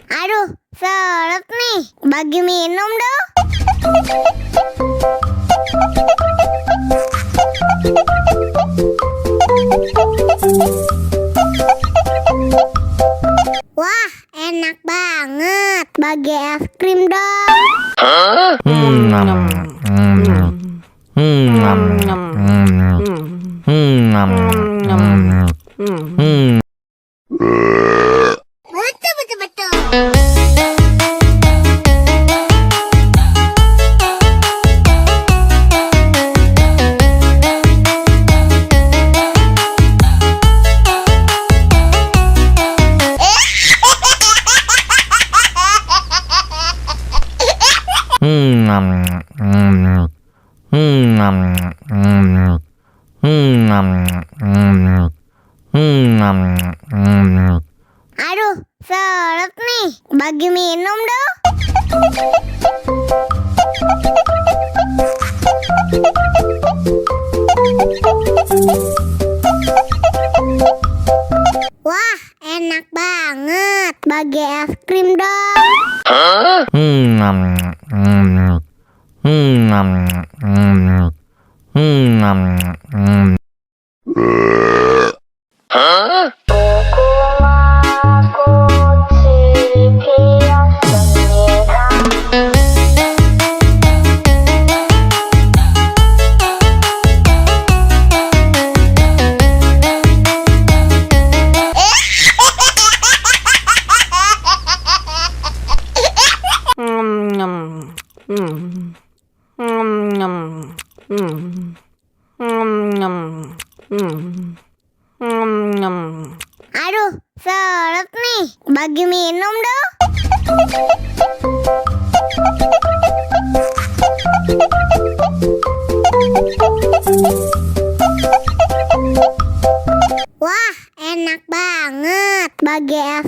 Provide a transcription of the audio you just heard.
Aduh, seret nih. Bagi minum dong. Wah, enak banget. Bagi es krim dong. Betul. Aduh, seret nih. Bagi minum dong. Wah, enak banget. Bagi es krim dong. Aduh, seret nih. Bagi minum dong. Wah, enak banget. Bagi es